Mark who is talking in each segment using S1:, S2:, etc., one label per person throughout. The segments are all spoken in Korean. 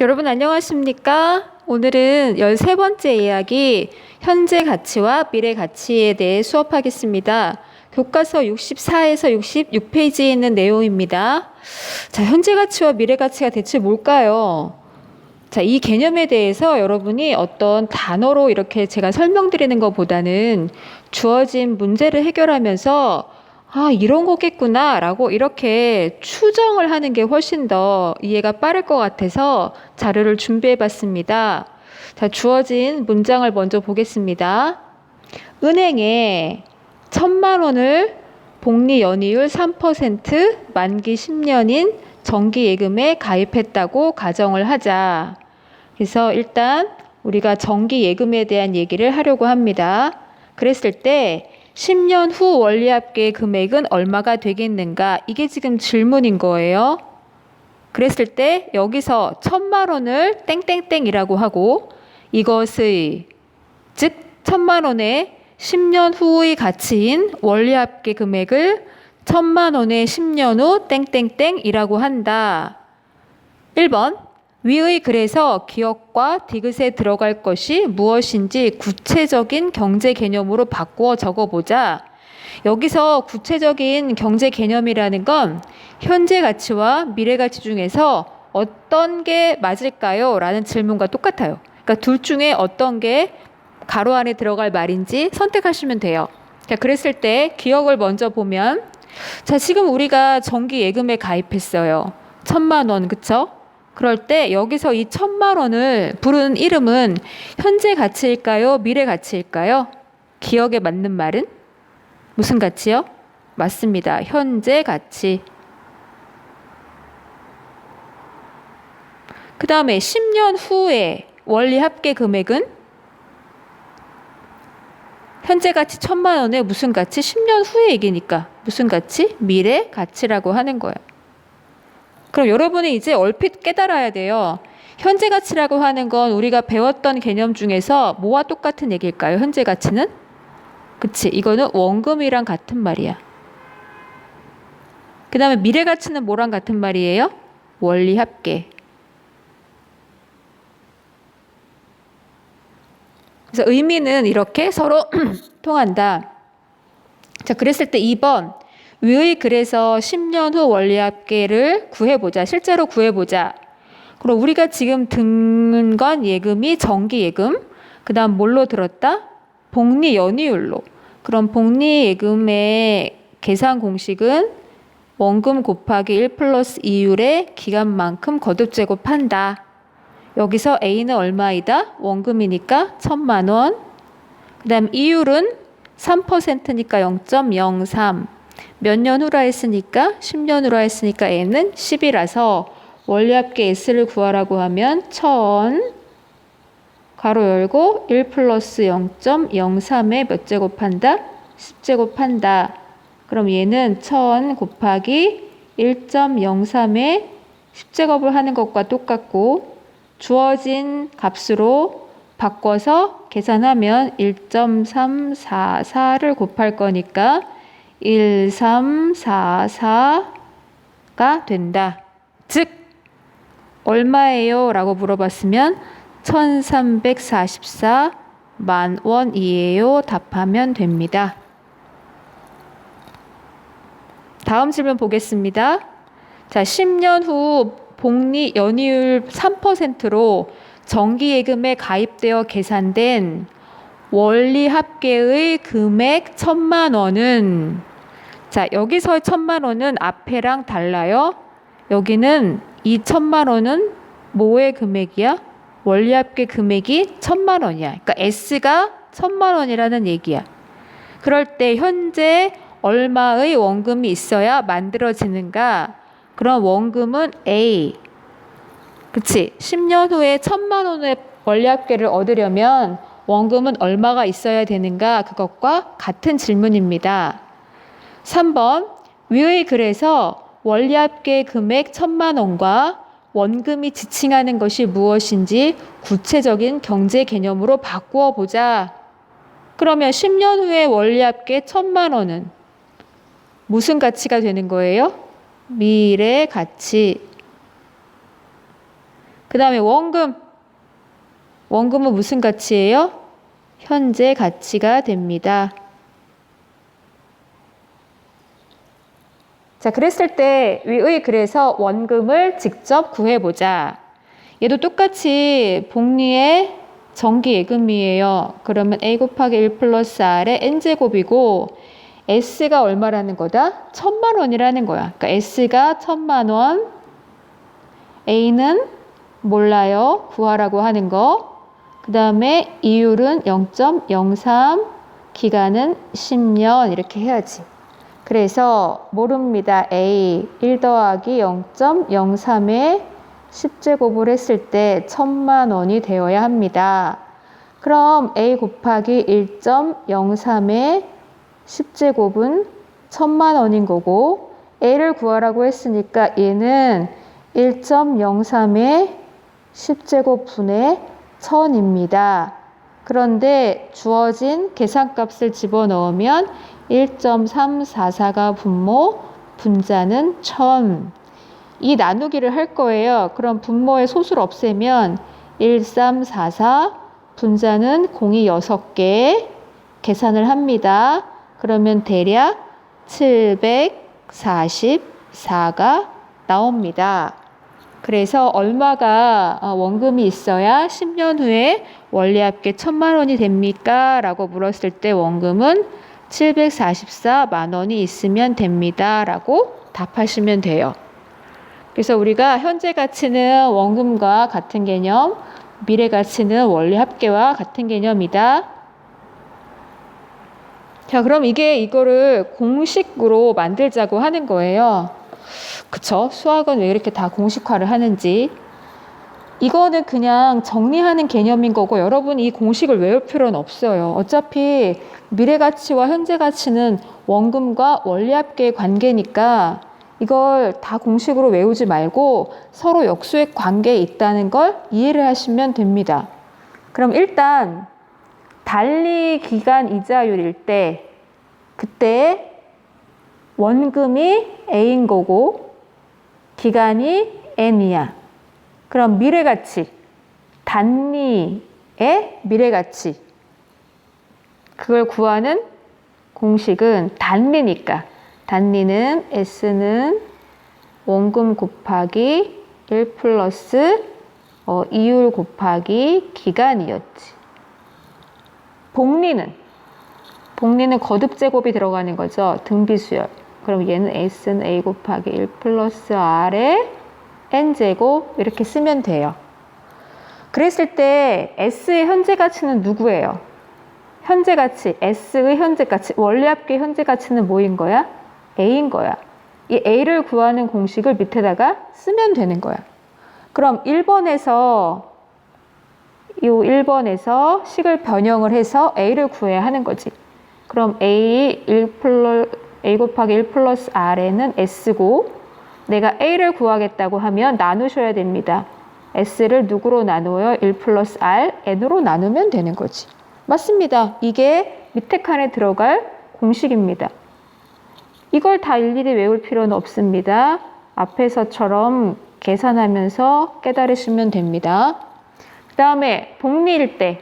S1: 여러분 안녕하십니까? 오늘은 13번째 이야기 현재 가치와 미래 가치에 대해 수업하겠습니다. 교과서 64에서 66페이지에 있는 내용입니다. 자, 현재 가치와 미래 가치가 대체 뭘까요? 자, 이 개념에 대해서 여러분이 어떤 단어로 이렇게 제가 설명드리는 것보다는 주어진 문제를 해결하면서 이런 거겠구나 라고 이렇게 추정을 하는 게 훨씬 더 이해가 빠를 것 같아서 자료를 준비해 봤습니다. 자, 주어진 문장을 먼저 보겠습니다. 은행에 1,000만 원을 복리 연이율 3% 만기 10년인 정기예금에 가입했다고 가정을 하자. 그래서 일단 우리가 정기예금에 대한 얘기를 하려고 합니다. 그랬을 때 10년 후 원리합계 금액은 얼마가 되겠는가? 이게 지금 질문인 거예요. 그랬을 때 여기서 1,000만 원을 땡땡땡이라고 하고 이것의 즉 1,000만 원의 10년 후의 가치인 원리합계 금액을 1,000만 원의 10년 후 땡땡땡이라고 한다. 1번 위의 글에서 기억과 디귿에 들어갈 것이 무엇인지 구체적인 경제 개념으로 바꾸어 적어보자. 여기서 구체적인 경제 개념이라는 건 현재 가치와 미래 가치 중에서 어떤 게 맞을까요? 라는 질문과 똑같아요. 그러니까 둘 중에 어떤 게 가로 안에 들어갈 말인지 선택하시면 돼요. 자, 그랬을 때 기억을 먼저 보면 자, 지금 우리가 정기 예금에 가입했어요. 1,000만 원, 그쵸? 그럴 때 여기서 이 1,000만 원을 부르는 이름은 현재 가치일까요? 미래 가치일까요? 기억에 맞는 말은 무슨 가치요? 맞습니다. 현재 가치. 그 다음에 10년 후에 원리 합계 금액은 현재 가치 1,000만 원의 무슨 가치? 10년 후의 얘기니까 무슨 가치? 미래 가치라고 하는 거예요. 그럼 여러분이 이제 얼핏 깨달아야 돼요. 현재 가치라고 하는 건 우리가 배웠던 개념 중에서 뭐와 똑같은 얘기일까요? 현재 가치는? 그치, 이거는 원금이랑 같은 말이야. 그 다음에 미래 가치는 뭐랑 같은 말이에요? 원리 합계. 그래서 의미는 이렇게 서로 통한다. 자, 그랬을 때 2번 위의 글에서 10년 후 원리 합계를 구해보자. 실제로 구해보자. 그럼 우리가 지금 듣는 건 예금이 정기예금. 그 다음 뭘로 들었다? 복리 연이율로. 그럼 복리 예금의 계산 공식은 원금 곱하기 1 플러스 이율의 기간만큼 거듭제곱한다. 여기서 A는 얼마이다? 원금이니까 1,000만 원. 그 다음 이율은 3%니까 0.03. 몇 년 후라 했으니까 10년 후라 했으니까 N은 10이라서 원리합계 S를 구하라고 하면 1,000 가로 열고 1 플러스 0.03에 몇 제곱한다? 10제곱한다. 그럼 얘는 1,000 곱하기 1.03에 10제곱을 하는 것과 똑같고 주어진 값으로 바꿔서 계산하면 1.344를 곱할 거니까 1344가 된다. 즉 얼마예요? 라고 물어봤으면 1,344만 원이에요. 답하면 됩니다. 다음 질문 보겠습니다. 자, 10년 후 복리 연이율 3%로 정기예금에 가입되어 계산된 원리 합계의 금액 1,000만 원은 자, 여기서의 1,000만 원은 앞에랑 달라요. 여기는 이 1,000만 원은 뭐의 금액이야? 원리 합계 금액이 1,000만 원이야. 그러니까 S가 1,000만 원이라는 얘기야. 그럴 때 현재 얼마의 원금이 있어야 만들어지는가? 그럼 원금은 A. 그치? 10년 후에 1,000만 원의 원리 합계를 얻으려면 원금은 얼마가 있어야 되는가? 그것과 같은 질문입니다. 3번 위의 글에서 원리 합계 금액 1,000만 원과 원금이 지칭하는 것이 무엇인지 구체적인 경제 개념으로 바꾸어 보자. 그러면 10년 후에 원리 합계 1,000만 원은 무슨 가치가 되는 거예요? 미래 가치. 그 다음에 원금. 원금은 무슨 가치예요? 현재 가치가 됩니다. 자, 그랬을 때 위의 그래서 원금을 직접 구해보자. 얘도 똑같이 복리의 정기예금이에요. 그러면 A 곱하기 1 플러스 R의 N제곱이고 S가 얼마라는 거다? 1000만 원이라는 거야. 그러니까 S가 1000만 원, A는 몰라요. 구하라고 하는 거. 그 다음에 이율은 0.03, 기간은 10년 이렇게 해야지. 그래서 모릅니다. A 1 더하기 0.03에 10제곱을 했을 때 1000만 원이 되어야 합니다. 그럼 A 곱하기 1.03에 10제곱은 1000만 원인 거고 A를 구하라고 했으니까 얘는 1.03에 10제곱분의 1000입니다. 그런데 주어진 계산값을 집어넣으면 1.344가 분모, 분자는 1000. 이 나누기를 할 거예요. 그럼 분모의 소수를 없애면 1344, 분자는 0이 6개 계산을 합니다. 그러면 대략 744가 나옵니다. 그래서 얼마가 원금이 있어야 10년 후에 원리합계 1000만 원이 됩니까? 라고 물었을 때 원금은 744만 원이 있으면 됩니다. 라고 답하시면 돼요. 그래서 우리가 현재 가치는 원금과 같은 개념, 미래 가치는 원리합계와 같은 개념이다. 자, 그럼 이거를 공식으로 만들자고 하는 거예요. 그쵸? 수학은 왜 이렇게 다 공식화를 하는지. 이거는 그냥 정리하는 개념인 거고 여러분이 이 공식을 외울 필요는 없어요. 어차피 미래 가치와 현재 가치는 원금과 원리합계의 관계니까 이걸 다 공식으로 외우지 말고 서로 역수의 관계에 있다는 걸 이해를 하시면 됩니다. 그럼 일단 단리 기간 이자율일 때 그때 원금이 A인 거고 기간이 N이야. 그럼 미래가치, 단리의 미래가치 그걸 구하는 공식은 단리니까 단리는 S는 원금 곱하기 1 플러스 이율 곱하기 기간이었지. 복리는 거듭 제곱이 들어가는 거죠. 등비수열. 그럼 얘는 S는 A 곱하기 1 플러스 R의 N제곱 이렇게 쓰면 돼요. 그랬을 때 S의 현재 가치는 누구예요? 현재 가치, S의 현재 가치, 원리합계 현재 가치는 뭐인 거야? A인 거야. 이 A를 구하는 공식을 밑에다가 쓰면 되는 거야. 그럼 1번에서 식을 변형을 해서 A를 구해야 하는 거지. 그럼 A 곱하기 1 플러스 R에는 S고 내가 A를 구하겠다고 하면 나누셔야 됩니다. S를 누구로 나누어요? 1 플러스 R, N으로 나누면 되는 거지. 맞습니다. 이게 밑에 칸에 들어갈 공식입니다. 이걸 다 일일이 외울 필요는 없습니다. 앞에서처럼 계산하면서 깨달으시면 됩니다. 그 다음에 복리일 때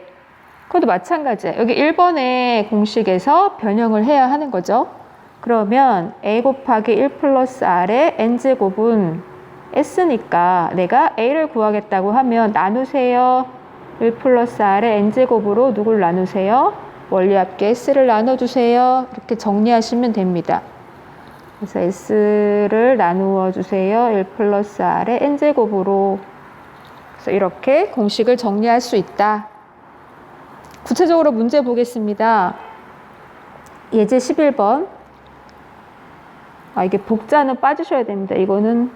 S1: 그것도 마찬가지예요. 여기 1번의 공식에서 변형을 해야 하는 거죠. 그러면 A 곱하기 1 플러스 R의 N제곱은 S니까 내가 A를 구하겠다고 하면 나누세요. 1 플러스 R의 N제곱으로 누굴 나누세요? 원리합계 S를 나눠주세요. 이렇게 정리하시면 됩니다. 그래서 S를 나누어 주세요. 1 플러스 R의 N제곱으로. 그래서 이렇게 공식을 정리할 수 있다. 구체적으로 문제 보겠습니다. 예제 11번. 이게 복자는 빠지셔야 됩니다. 이거는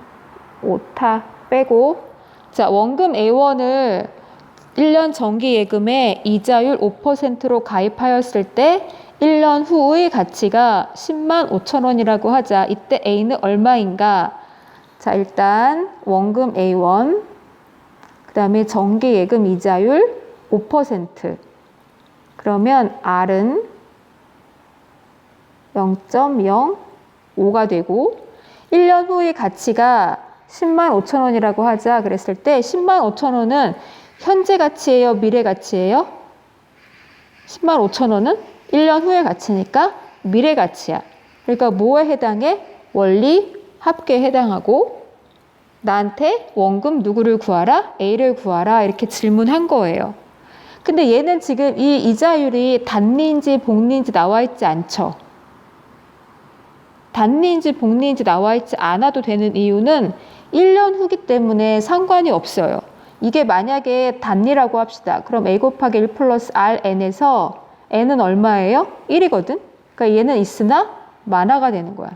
S1: 오타 빼고. 자, 원금 A1을 1년 정기예금에 이자율 5%로 가입하였을 때 1년 후의 가치가 10만 5천 원이라고 하자. 이때 A는 얼마인가? 자, 일단 원금 A1, 그 다음에 정기예금 이자율 5%. 그러면 R은 0.05가 되고 1년 후의 가치가 105,000원이라고 하자 그랬을 때 105,000원은 현재 가치예요? 미래 가치예요? 105,000원은 1년 후의 가치니까 미래 가치야. 그러니까 뭐에 해당해? 원리 합계에 해당하고 나한테 원금 누구를 구하라? A를 구하라 이렇게 질문한 거예요. 근데 얘는 지금 이 이자율이 단리인지 복리인지 나와 있지 않죠. 단리인지 복리인지 나와 있지 않아도 되는 이유는 1년 후기 때문에 상관이 없어요. 이게 만약에 단리라고 합시다. 그럼 A 곱하기 1 플러스 Rn에서 n은 얼마예요? 1이거든. 그러니까 얘는 있으나 만화가 되는 거야.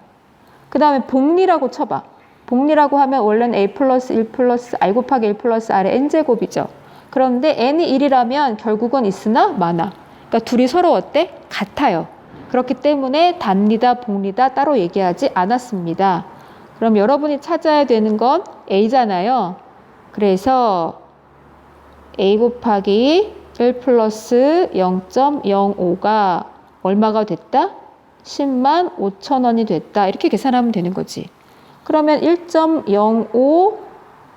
S1: 그 다음에 복리라고 쳐봐. 복리라고 하면 원래는 A 플러스 1 플러스 R 곱하기 1 플러스 R의 n제곱이죠. 그런데 n이 1이라면 결국은 있으나 만화. 그러니까 둘이 서로 어때? 같아요. 그렇기 때문에 단리다 복리다 따로 얘기하지 않았습니다. 그럼 여러분이 찾아야 되는 건 A잖아요. 그래서 A 곱하기 1 플러스 0.05가 얼마가 됐다? 105,000원이 됐다. 이렇게 계산하면 되는 거지. 그러면 1.05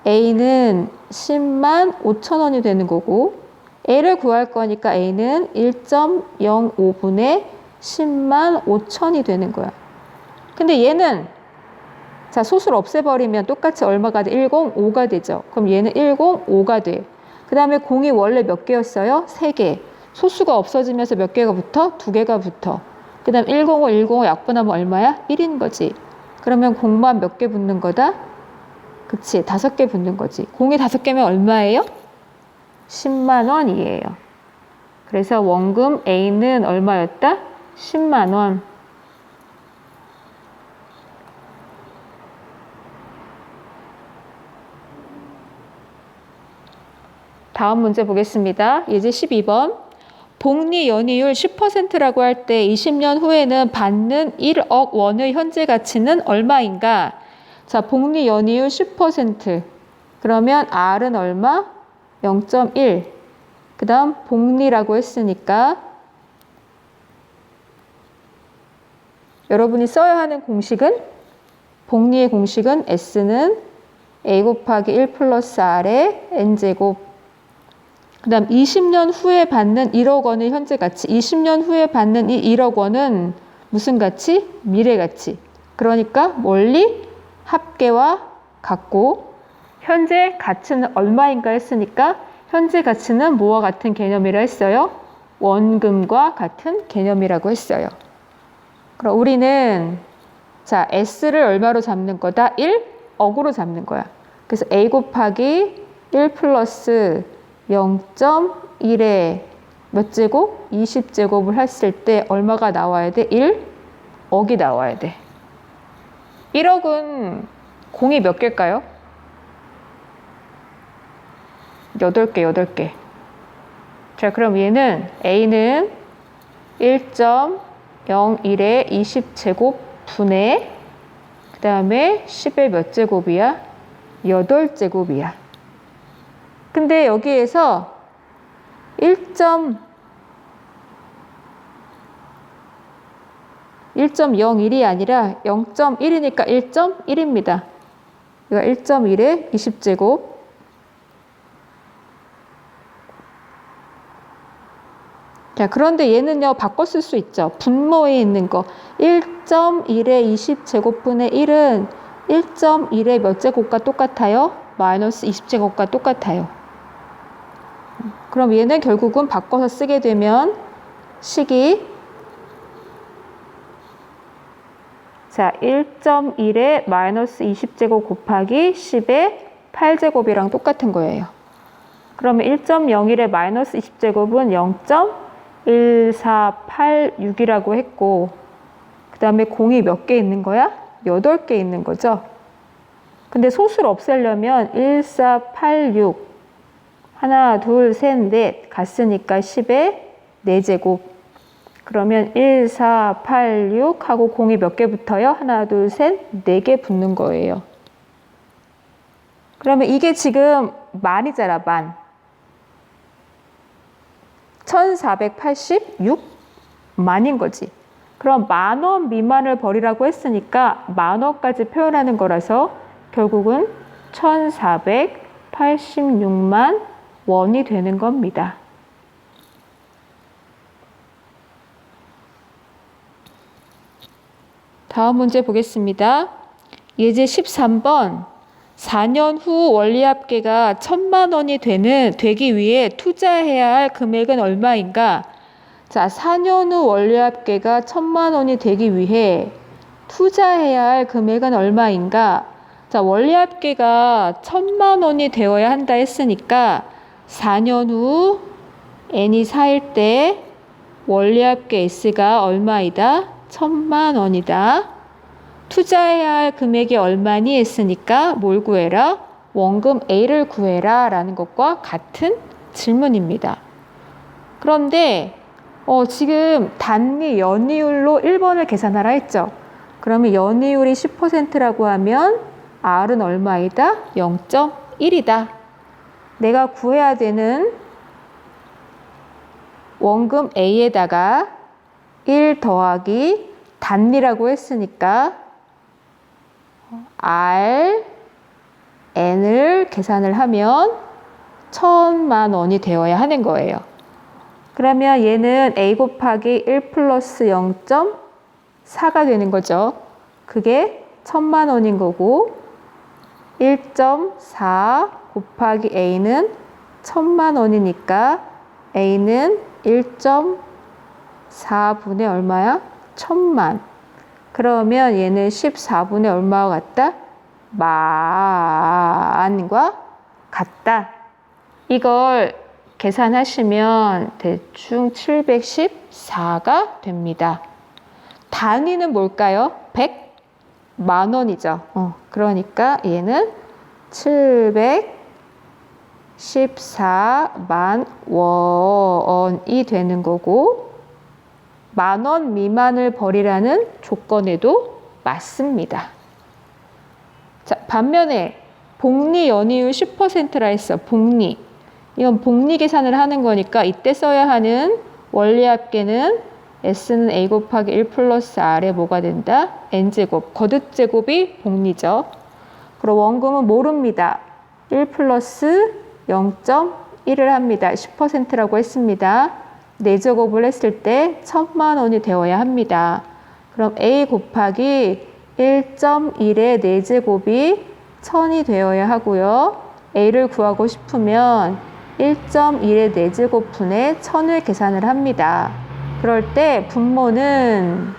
S1: A는 105,000원이 되는 거고 A를 구할 거니까 A는 1.05분의 105,000이 되는 거야. 근데 얘는 자 소수를 없애버리면 똑같이 얼마가 돼? 105가 되죠. 그럼 얘는 105가 돼. 그 다음에 공이 원래 몇 개였어요? 3개. 소수가 없어지면서 몇 개가 붙어? 2개가 붙어. 그 다음 105 약분하면 얼마야? 1인 거지. 그러면 공만 몇 개 붙는 거다? 그치, 5개 붙는 거지. 공이 5개면 얼마예요? 10만 원이에요. 그래서 원금 A는 얼마였다? 10만 원. 다음 문제 보겠습니다. 예제 12번. 복리 연이율 10%라고 할 때 20년 후에는 받는 1억 원의 현재 가치는 얼마인가? 자, 복리 연이율 10%. 그러면 R은 얼마? 0.1. 그 다음 복리라고 했으니까 여러분이 써야 하는 공식은 복리의 공식은 S는 A 곱하기 1 플러스 R의 N제곱. 그 다음 20년 후에 받는 1억 원의 현재 가치. 20년 후에 받는 이 1억 원은 무슨 가치? 미래 가치. 그러니까 원리 합계와 같고 현재 가치는 얼마인가 했으니까 현재 가치는 뭐와 같은 개념이라 했어요? 원금과 같은 개념이라고 했어요. 그럼 우리는 자 S를 얼마로 잡는 거다? 1억으로 잡는 거야. 그래서 A 곱하기 1 플러스 0.1에 몇 제곱? 20제곱을 했을 때 얼마가 나와야 돼? 1억이 나와야 돼. 1억은 공이 몇 개일까요? 8개. 자, 그럼 얘는 A는 1.01에 20제곱 분의 그 다음에 10의 몇 제곱이야? 8제곱이야. 근데 여기에서 1.01이 아니라 0.1이니까 1.1입니다. 그러니까 1.1에 20제곱. 자, 그런데 얘는요, 바꿔 쓸 수 있죠. 분모에 있는 거. 1.1에 20제곱분의 1은 1.1에 몇 제곱과 똑같아요? 마이너스 20제곱과 똑같아요. 그럼 얘는 결국은 바꿔서 쓰게 되면 식이 자 1.1에 마이너스 20제곱 곱하기 10의 8제곱이랑 똑같은 거예요. 그러면 1.01에 마이너스 20제곱은 0.1486이라고 했고 그 다음에 공이 몇 개 있는 거야? 8개 있는 거죠. 근데 소수를 없애려면 1486 하나, 둘, 셋, 넷 갔으니까 10의 4제곱. 그러면 1486 하고 공이 몇 개 붙어요? 하나, 둘, 셋, 4개 붙는 거예요. 그러면 이게 지금 만이잖아, 만. 1486만인 거지. 그럼 10,000원 미만을 버리라고 했으니까 10,000원까지 표현하는 거라서 결국은 1486만 원이 되는 겁니다. 다음 문제 보겠습니다. 예제 13번. 4년 후 원리합계가 1000만 원이 되기 위해 투자해야 할 금액은 얼마인가? 자, 4년 후 원리합계가 1000만 원이 되기 위해 투자해야 할 금액은 얼마인가? 자, 원리합계가 1000만 원이 되어야 한다 했으니까 4년 후 n이 4일 때 원리합계 s가 얼마이다? 1000만 원이다. 투자해야 할 금액이 얼마니 했으니까 뭘 구해라? 원금 A를 구해라 라는 것과 같은 질문입니다. 그런데 지금 단위 연이율로 1번을 계산하라 했죠. 그러면 연이율이 10%라고 하면 R은 얼마이다? 0.1이다. 내가 구해야 되는 원금 A에다가 1 더하기 단위라고 했으니까 R, N을 계산을 하면 1000만 원이 되어야 하는 거예요. 그러면 얘는 A 곱하기 1 플러스 0.4가 되는 거죠. 그게 1000만 원인 거고 1.4 곱하기 A는 1000만 원이니까 A는 1.4분의 얼마야? 1000만. 그러면 얘는 14분의 얼마와 같다? 만과 같다. 이걸 계산하시면 대충 714가 됩니다. 단위는 뭘까요? 100만 원이죠. 그러니까 얘는 714만 원이 되는 거고 10,000원 미만을 버리라는 조건에도 맞습니다. 자, 반면에 복리 연이율 10%라 했어. 복리. 이건 복리 계산을 하는 거니까 이때 써야 하는 원리합계는 S는 A 곱하기 1 플러스 R에 뭐가 된다? N제곱. 거듭제곱이 복리죠. 그리고 원금은 모릅니다. 1 플러스 0.1을 합니다. 10%라고 했습니다. 4제곱을 했을 때 1000만 원이 되어야 합니다. 그럼 A 곱하기 1.1의 4제곱이 1000이 되어야 하고요. A를 구하고 싶으면 1.1의 4제곱분의 1000을 계산을 합니다. 그럴 때 분모는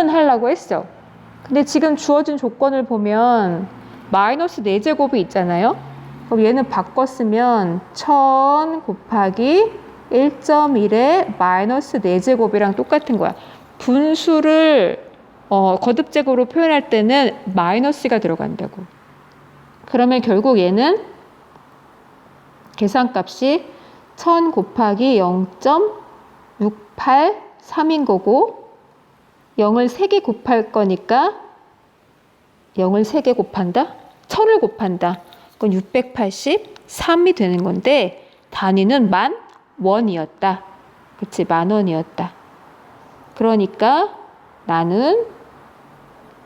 S1: 하려고 했어. 근데 지금 주어진 조건을 보면 마이너스 4제곱이 있잖아요. 그럼 얘는 바꿨으면 1000 곱하기 1.1의 마이너스 4제곱이랑 똑같은 거야. 분수를 거듭제곱으로 표현할 때는 마이너스가 들어간다고. 그러면 결국 얘는 계산값이 1000 곱하기 0.683인 거고 0을 3개 곱할 거니까 0을 3개 곱한다? 1000을 곱한다. 그건 683이 되는 건데 단위는 10,000원이었다. 그치? 10,000원이었다. 그러니까 나는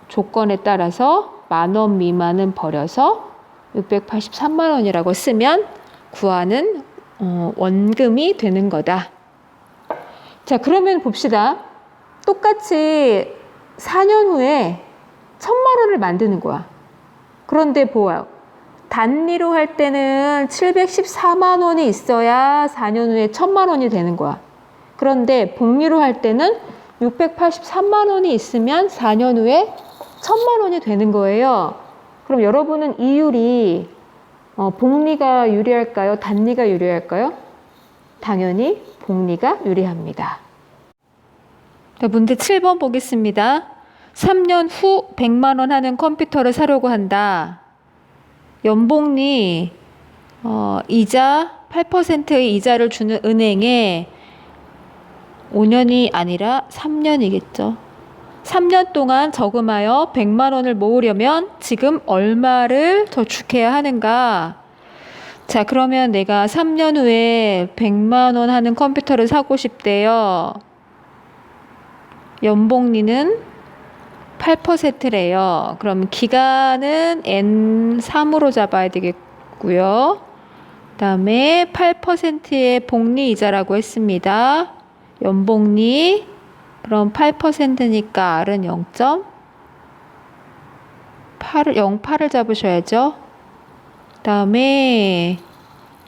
S1: 조건에 따라서 10,000원 미만은 버려서 683만 원이라고 쓰면 구하는 원금이 되는 거다. 자, 그러면 봅시다. 똑같이 4년 후에 1000만 원을 만드는 거야. 그런데 보아요. 단위로 할 때는 714만 원이 있어야 4년 후에 1000만 원이 되는 거야. 그런데 복리로 할 때는 683만 원이 있으면 4년 후에 1000만 원이 되는 거예요. 그럼 여러분은 이율이 복리가 유리할까요? 단리가 유리할까요? 당연히 복리가 유리합니다. 자, 문제 7번 보겠습니다. 3년 후 100만 원 하는 컴퓨터를 사려고 한다. 연복리 이자 8%의 이자를 주는 은행에 5년이 아니라 3년이겠죠. 3년 동안 저금하여 100만 원을 모으려면 지금 얼마를 저축해야 하는가? 자, 그러면 내가 3년 후에 100만 원 하는 컴퓨터를 사고 싶대요. 연복리는 8%래요. 그럼 기간은 N3으로 잡아야 되겠고요. 그다음에 8%의 복리이자라고 했습니다. 연복리. 그럼 8%니까 R은 0.8을 잡으셔야죠. 그다음에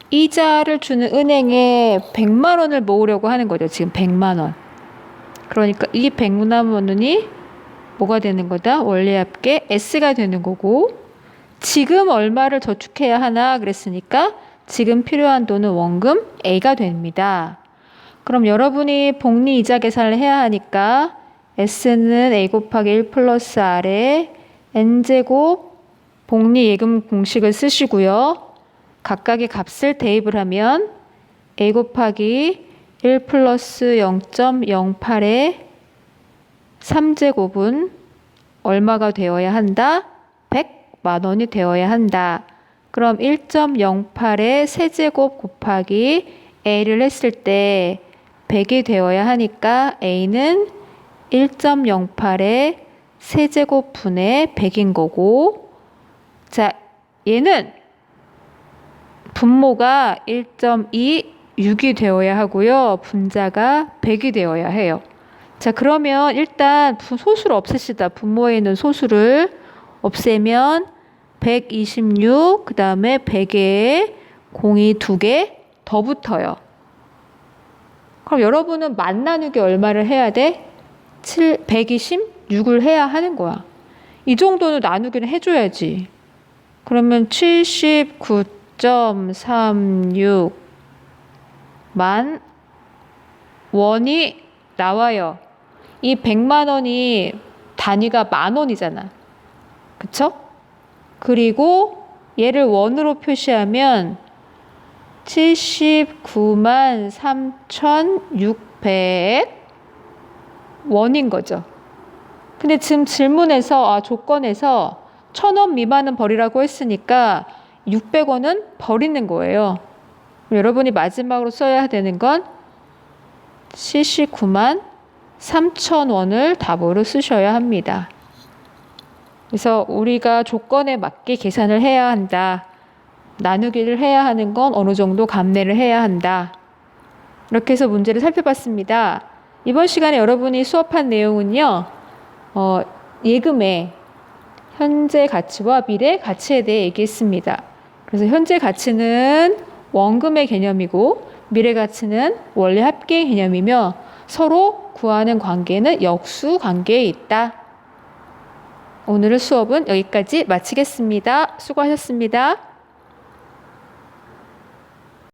S1: 이자를 주는 은행에 100만 원을 모으려고 하는 거죠. 지금 100만 원. 그러니까 이 100만 원이 뭐가 되는 거다? 원리합계 S가 되는 거고, 지금 얼마를 저축해야 하나 그랬으니까 지금 필요한 돈은 원금 A가 됩니다. 그럼 여러분이 복리 이자 계산을 해야 하니까 S는 A 곱하기 1 플러스 R에 N제곱 복리 예금 공식을 쓰시고요. 각각의 값을 대입을 하면 A 곱하기 1 플러스 0.08에 3제곱은 얼마가 되어야 한다? 100만 원이 되어야 한다. 그럼 1.08의 세제곱 곱하기 A를 했을 때 100이 되어야 하니까 A는 1.08의 세제곱 분의 100인 거고, 자, 얘는 분모가 1.26이 되어야 하고요. 분자가 100이 되어야 해요. 자, 그러면 일단 소수를 없애시다. 분모에 있는 소수를 없애면 126, 그 다음에 100에 공이 2개 더 붙어요. 그럼 여러분은 만 나누기 얼마를 해야 돼? 126을 해야 하는 거야. 이 정도는 나누기는 해줘야지. 그러면 79.36만 원이 나와요. 이 100만 원이 단위가 만 원이잖아. 그쵸? 그리고 얘를 원으로 표시하면 79만 3,600 원인 거죠. 근데 지금 질문에서, 조건에서 1,000원 미만은 버리라고 했으니까 600원은 버리는 거예요. 여러분이 마지막으로 써야 되는 건 79만 3,000원을 답으로 쓰셔야 합니다. 그래서 우리가 조건에 맞게 계산을 해야 한다. 나누기를 해야 하는 건 어느 정도 감내를 해야 한다. 이렇게 해서 문제를 살펴봤습니다. 이번 시간에 여러분이 수업한 내용은요, 예금의 현재 가치와 미래 가치에 대해 얘기했습니다. 그래서 현재 가치는 원금의 개념이고 미래 가치는 원리 합계의 개념이며 서로 구하는 관계는 역수 관계에 있다. 오늘의 수업은 여기까지 마치겠습니다. 수고하셨습니다.